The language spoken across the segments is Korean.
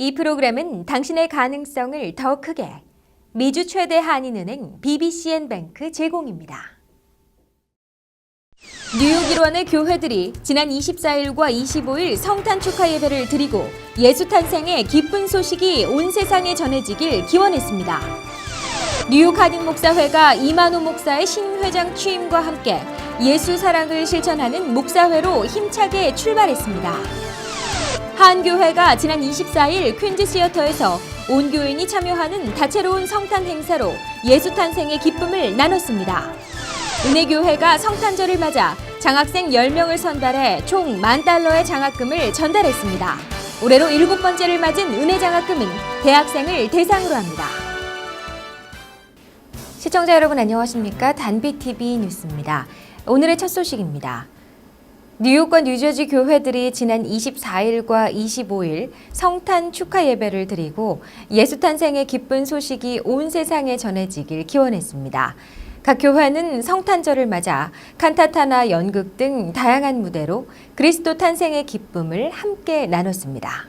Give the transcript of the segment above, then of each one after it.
이 프로그램은 당신의 가능성을 더 크게 미주 최대 한인은행 BBCN뱅크 제공입니다. 뉴욕 일원의 교회들이 지난 24일과 25일 성탄 축하 예배를 드리고 예수 탄생의 기쁜 소식이 온 세상에 전해지길 기원했습니다. 뉴욕 한인 목사회가 이만호 목사의 신회장 취임과 함께 예수 사랑을 실천하는 목사회로 힘차게 출발했습니다. 한 교회가 지난 24일 퀸즈 시어터에서 온 교인이 참여하는 다채로운 성탄 행사로 예수 탄생의 기쁨을 나눴습니다. 은혜교회가 성탄절을 맞아 장학생 10명을 선발해 총 $10,000의 장학금을 전달했습니다. 올해로 7번째를 맞은 은혜 장학금은 대학생을 대상으로 합니다. 시청자 여러분 안녕하십니까? 단비TV 뉴스입니다. 오늘의 첫 소식입니다. 뉴욕과 뉴저지 교회들이 지난 24일과 25일 성탄 축하 예배를 드리고 예수 탄생의 기쁜 소식이 온 세상에 전해지길 기원했습니다. 각 교회는 성탄절을 맞아 칸타타나 연극 등 다양한 무대로 그리스도 탄생의 기쁨을 함께 나눴습니다.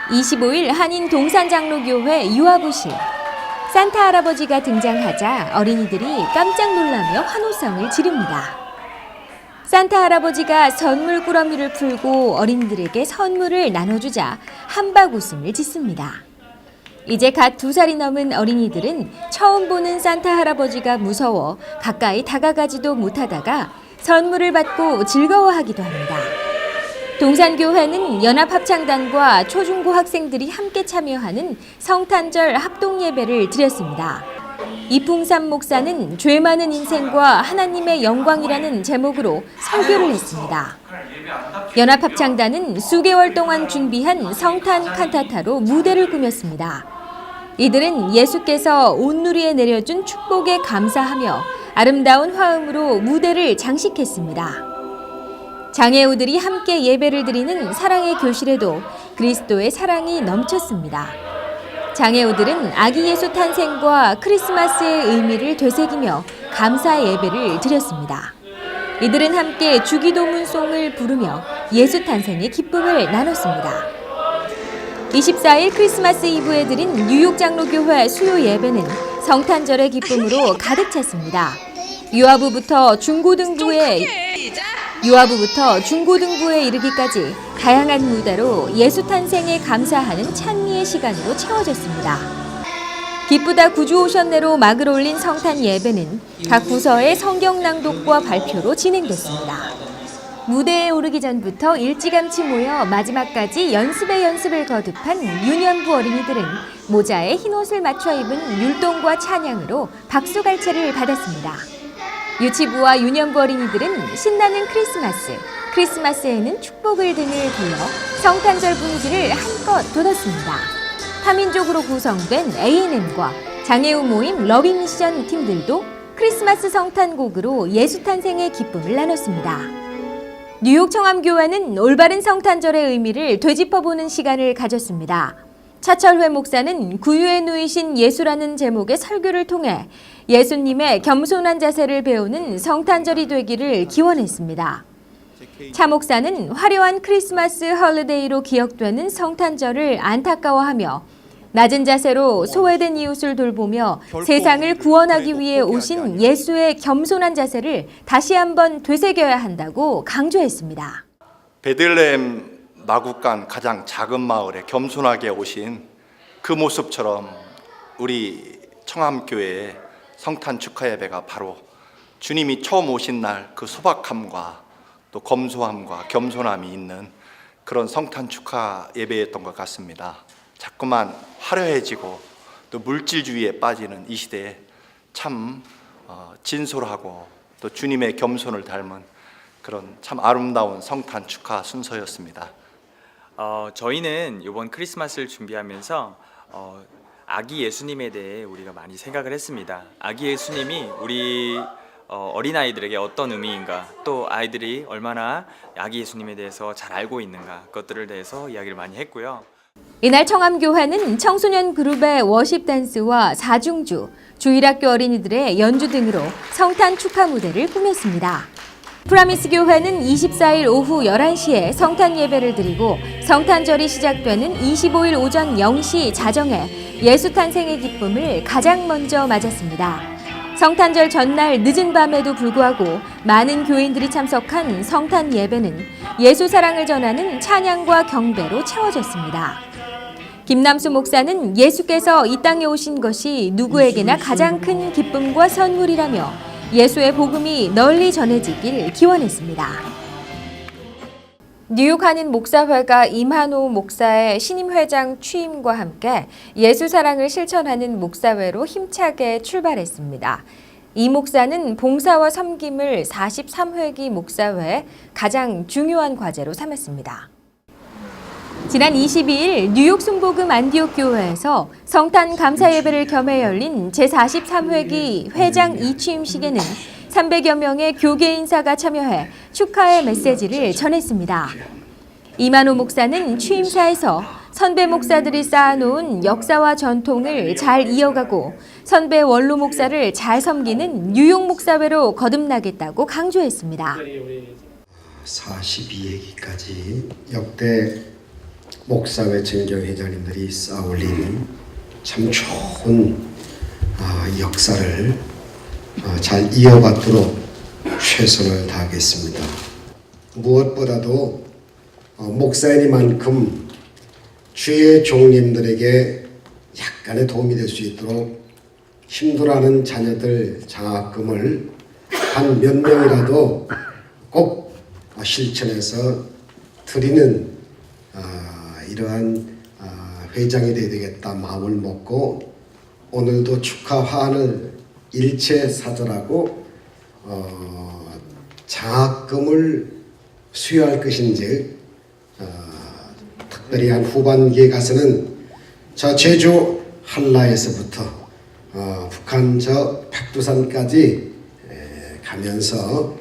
25일 한인 동산장로교회 유아부실 산타 할아버지가 등장하자 어린이들이 깜짝 놀라며 환호성을 지릅니다. 산타 할아버지가 선물 꾸러미를 풀고 어린이들에게 선물을 나눠주자 한박 웃음을 짓습니다. 이제 갓 2살이 넘은 어린이들은 처음 보는 산타 할아버지가 무서워 가까이 다가가지도 못하다가 선물을 받고 즐거워하기도 합니다. 동산교회는 연합합창단과 초중고 학생들이 함께 참여하는 성탄절 합동예배를 드렸습니다. 이풍삼 목사는 죄 많은 인생과 하나님의 영광이라는 제목으로 설교를 했습니다. 연합합창단은 수개월 동안 준비한 성탄 칸타타로 무대를 꾸몄습니다. 이들은 예수께서 온누리에 내려준 축복에 감사하며 아름다운 화음으로 무대를 장식했습니다. 장애우들이 함께 예배를 드리는 사랑의 교실에도 그리스도의 사랑이 넘쳤습니다. 장애우들은 아기 예수 탄생과 크리스마스의 의미를 되새기며 감사의 예배를 드렸습니다. 이들은 함께 주기도문송을 부르며 예수 탄생의 기쁨을 나눴습니다. 24일 크리스마스 이브에 드린 뉴욕 장로교회 수요 예배는 성탄절의 기쁨으로 가득 찼습니다. 유아부부터 중고등부에 이르기까지 다양한 무대로 예수 탄생에 감사하는 찬미의 시간으로 채워졌습니다. 기쁘다 구주 오셨네로 막을 올린 성탄 예배는 각 부서의 성경 낭독과 발표로 진행됐습니다. 무대에 오르기 전부터 일찌감치 모여 마지막까지 연습을 거듭한 유년부 어린이들은 모자에 흰옷을 맞춰 입은 율동과 찬양으로 박수갈채를 받았습니다. 유치부와 유년부 어린이들은 신나는 크리스마스에는 축복을 등을 불러 성탄절 분위기를 한껏 돋았습니다. 타민족으로 구성된 A&M과 장애우 모임 러빙미션 팀들도 크리스마스 성탄곡으로 예수 탄생의 기쁨을 나눴습니다. 뉴욕 청암교회는 올바른 성탄절의 의미를 되짚어보는 시간을 가졌습니다. 차철회 목사는 구유에 누이신 예수라는 제목의 설교를 통해 예수님의 겸손한 자세를 배우는 성탄절이 되기를 기원했습니다. 차 목사는 화려한 크리스마스 홀리데이로 기억되는 성탄절을 안타까워하며 낮은 자세로 소외된 이웃을 돌보며 세상을 구원하기 위해 오신 예수의 겸손한 자세를 다시 한번 되새겨야 한다고 강조했습니다. 베들레헴 마국간 가장 작은 마을에 겸손하게 오신 그 모습처럼 우리 청암교회의 성탄 축하 예배가 바로 주님이 처음 오신 날 그 소박함과 또 검소함과 겸손함이 있는 그런 성탄 축하 예배였던 것 같습니다. 자꾸만 화려해지고 또 물질주의에 빠지는 이 시대에 참 진솔하고 또 주님의 겸손을 닮은 그런 참 아름다운 성탄 축하 순서였습니다. 저희는 이번 크리스마스를 준비하면서 아기 예수님에 대해 우리가 많이 생각을 했습니다. 아기 예수님이 우리 어린아이들에게 어떤 의미인가, 또 아이들이 얼마나 아기 예수님에 대해서 잘 알고 있는가, 그것들을 대해서 이야기를 많이 했고요. 이날 청암교회는 청소년 그룹의 워십 댄스와 사중주, 주일학교 어린이들의 연주 등으로 성탄 축하 무대를 꾸몄습니다. 프라미스 교회는 24일 오후 11시에 성탄 예배를 드리고 성탄절이 시작되는 25일 오전 0시 자정에 예수 탄생의 기쁨을 가장 먼저 맞았습니다. 성탄절 전날 늦은 밤에도 불구하고 많은 교인들이 참석한 성탄 예배는 예수 사랑을 전하는 찬양과 경배로 채워졌습니다. 김남수 목사는 예수께서 이 땅에 오신 것이 누구에게나 가장 큰 기쁨과 선물이라며 예수의 복음이 널리 전해지길 기원했습니다. 뉴욕 한인 목사회가 임한호 목사의 신임 회장 취임과 함께 예수 사랑을 실천하는 목사회로 힘차게 출발했습니다. 이 목사는 봉사와 섬김을 43회기 목사회의 가장 중요한 과제로 삼았습니다. 지난 22일 뉴욕 순복음 안디옥 교회에서 성탄 감사 예배를 겸해 열린 제43회기 회장 이취임식에는 300여 명의 교계 인사가 참여해 축하의 메시지를 전했습니다. 임한호 목사는 취임사에서 선배 목사들이 쌓아놓은 역사와 전통을 잘 이어가고 선배 원로 목사를 잘 섬기는 뉴욕 목사회로 거듭나겠다고 강조했습니다. 42회기까지 역대 목사회 정경회장님들이 쌓아올린 참 좋은 역사를 잘 이어받도록 최선을 다하겠습니다. 무엇보다도 목사님만큼 주의 종님들에게 약간의 도움이 될 수 있도록 힘들어하는 자녀들 장학금을 한 몇 명이라도 꼭 실천해서 드리는 이러한 회장이 되어야 되겠다 마음을 먹고 오늘도 축하 화환을 일체 사절하고 장학금을 수여할 것인지 특별히 한 후반기에 가서는 저 제주 한라에서부터 북한 저 백두산까지 가면서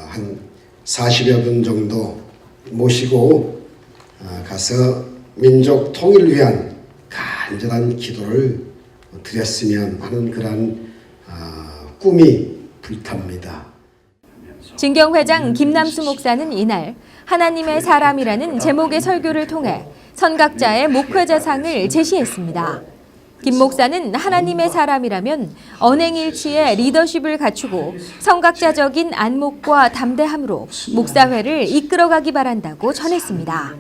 한 40여 분 정도 모시고 가서 민족 통일을 위한 간절한 기도를 드렸으면 하는 그런 꿈이 불탑니다. 진경회장 김남수 목사는 이날 하나님의 사람이라는 제목의 설교를 통해 선각자의 목회자상을 제시했습니다. 김 목사는 하나님의 사람이라면 언행일치의 리더십을 갖추고 선각자적인 안목과 담대함으로 목사회를 이끌어가기 바란다고 전했습니다.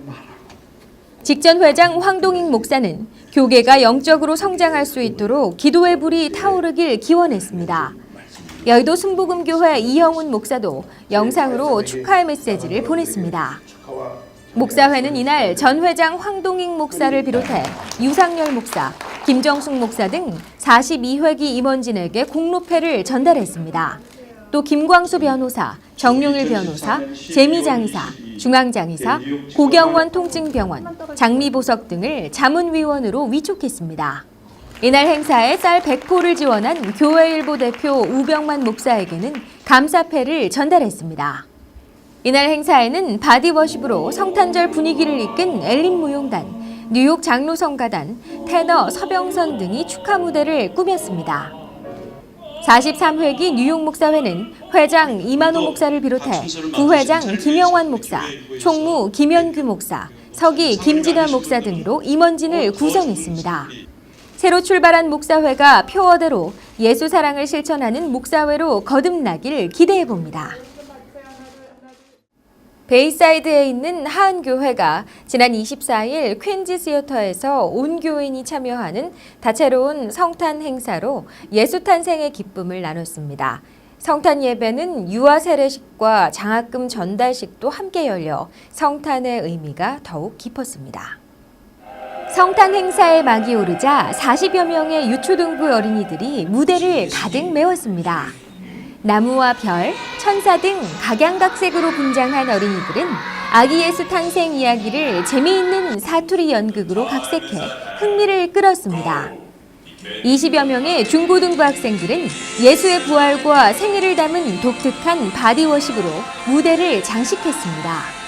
직전 회장 황동익 목사는 교계가 영적으로 성장할 수 있도록 기도의 불이 타오르길 기원했습니다. 여의도 순복음교회 이형훈 목사도 영상으로 축하의 메시지를 보냈습니다. 목사회는 이날 전 회장 황동익 목사를 비롯해 유상열 목사, 김정숙 목사 등 42회기 임원진에게 공로패를 전달했습니다. 또 김광수 변호사, 정용일 변호사, 재미장의사, 중앙장의사, 고경원 통증병원, 장미보석 등을 자문위원으로 위촉했습니다. 이날 행사에 쌀 100포를 지원한 교회일보 대표 우병만 목사에게는 감사패를 전달했습니다. 이날 행사에는 바디워십으로 성탄절 분위기를 이끈 엘린 무용단, 뉴욕 장로성가단, 테너 서병선 등이 축하 무대를 꾸몄습니다. 43회기 뉴욕 목사회는 회장 이만호 목사를 비롯해 부회장 김영환 목사, 총무 김현규 목사, 서기 김진환 목사 등으로 임원진을 구성했습니다. 새로 출발한 목사회가 표어대로 예수 사랑을 실천하는 목사회로 거듭나길 기대해봅니다. 베이사이드에 있는 하은교회가 지난 24일 퀸즈 시어터에서 온 교인이 참여하는 다채로운 성탄 행사로 예수 탄생의 기쁨을 나눴습니다. 성탄 예배는 유아 세례식과 장학금 전달식도 함께 열려 성탄의 의미가 더욱 깊었습니다. 성탄 행사의 막이 오르자 40여 명의 유초등부 어린이들이 무대를 가득 메웠습니다. 나무와 별, 천사 등 각양각색으로 분장한 어린이들은 아기 예수 탄생 이야기를 재미있는 사투리 연극으로 각색해 흥미를 끌었습니다. 20여 명의 중고등부 학생들은 예수의 부활과 생애를 담은 독특한 바디워십으로 무대를 장식했습니다.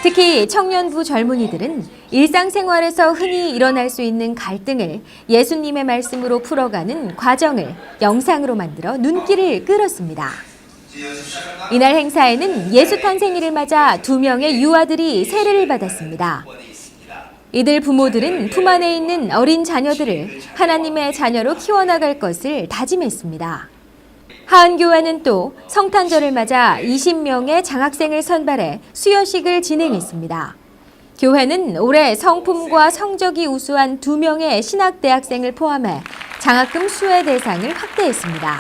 특히 청년부 젊은이들은 일상생활에서 흔히 일어날 수 있는 갈등을 예수님의 말씀으로 풀어가는 과정을 영상으로 만들어 눈길을 끌었습니다. 이날 행사에는 예수 탄생일을 맞아 2명의 유아들이 세례를 받았습니다. 이들 부모들은 품 안에 있는 어린 자녀들을 하나님의 자녀로 키워나갈 것을 다짐했습니다. 하은교회는 또 성탄절을 맞아 20명의 장학생을 선발해 수여식을 진행했습니다. 교회는 올해 성품과 성적이 우수한 2명의 신학대학생을 포함해 장학금 수혜 대상을 확대했습니다.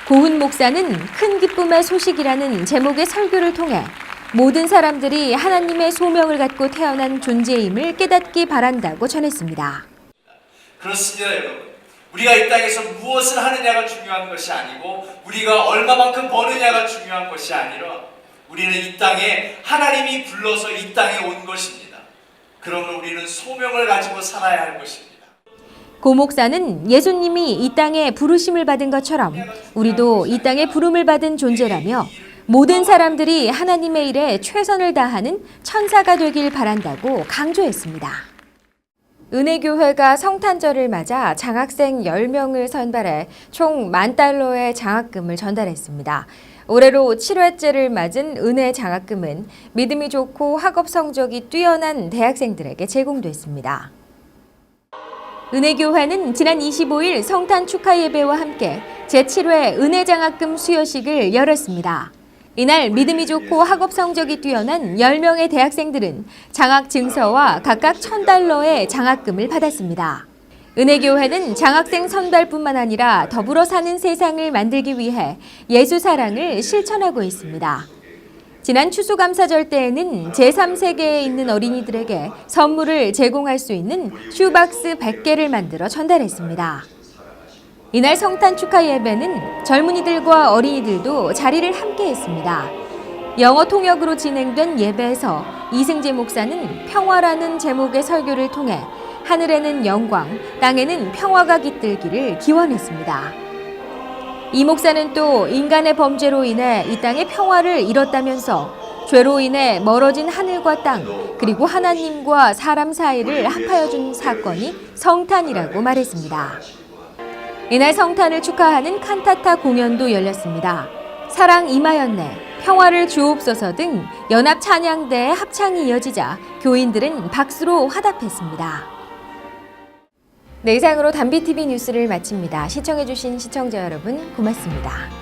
고훈 목사는 큰 기쁨의 소식이라는 제목의 설교를 통해 모든 사람들이 하나님의 소명을 갖고 태어난 존재임을 깨닫기 바란다고 전했습니다. 그렇습니다, 여러분. 우리가 이 땅에서 무엇을 하느냐가 중요한 것이 아니고 우리가 얼마만큼 버느냐가 중요한 것이 아니라 우리는 이 땅에 하나님이 불러서 이 땅에 온 것입니다. 그러므로 우리는 소명을 가지고 살아야 할 것입니다. 고 목사는 예수님이 이 땅에 부르심을 받은 것처럼 우리도 이 땅에 부름을 받은 존재라며 모든 사람들이 하나님의 일에 최선을 다하는 천사가 되길 바란다고 강조했습니다. 은혜교회가 성탄절을 맞아 장학생 10명을 선발해 총 $10,000의 장학금을 전달했습니다. 올해로 7회째를 맞은 은혜 장학금은 믿음이 좋고 학업 성적이 뛰어난 대학생들에게 제공됐습니다. 은혜교회는 지난 25일 성탄 축하 예배와 함께 제7회 은혜 장학금 수여식을 열었습니다. 이날 믿음이 좋고 학업 성적이 뛰어난 10명의 대학생들은 장학 증서와 각각 $1,000의 장학금을 받았습니다. 은혜교회는 장학생 선발뿐만 아니라 더불어 사는 세상을 만들기 위해 예수 사랑을 실천하고 있습니다. 지난 추수감사절 때에는 제3세계에 있는 어린이들에게 선물을 제공할 수 있는 슈박스 100개를 만들어 전달했습니다. 이날 성탄 축하 예배는 젊은이들과 어린이들도 자리를 함께 했습니다. 영어 통역으로 진행된 예배에서 이승재 목사는 평화라는 제목의 설교를 통해 하늘에는 영광, 땅에는 평화가 깃들기를 기원했습니다. 이 목사는 또 인간의 범죄로 인해 이 땅의 평화를 잃었다면서 죄로 인해 멀어진 하늘과 땅, 그리고 하나님과 사람 사이를 합하여준 사건이 성탄이라고 말했습니다. 이날 성탄을 축하하는 칸타타 공연도 열렸습니다. 사랑 임하였네, 평화를 주옵소서 등 연합 찬양대의 합창이 이어지자 교인들은 박수로 화답했습니다. 네, 이상으로 담비TV 뉴스를 마칩니다. 시청해주신 시청자 여러분 고맙습니다.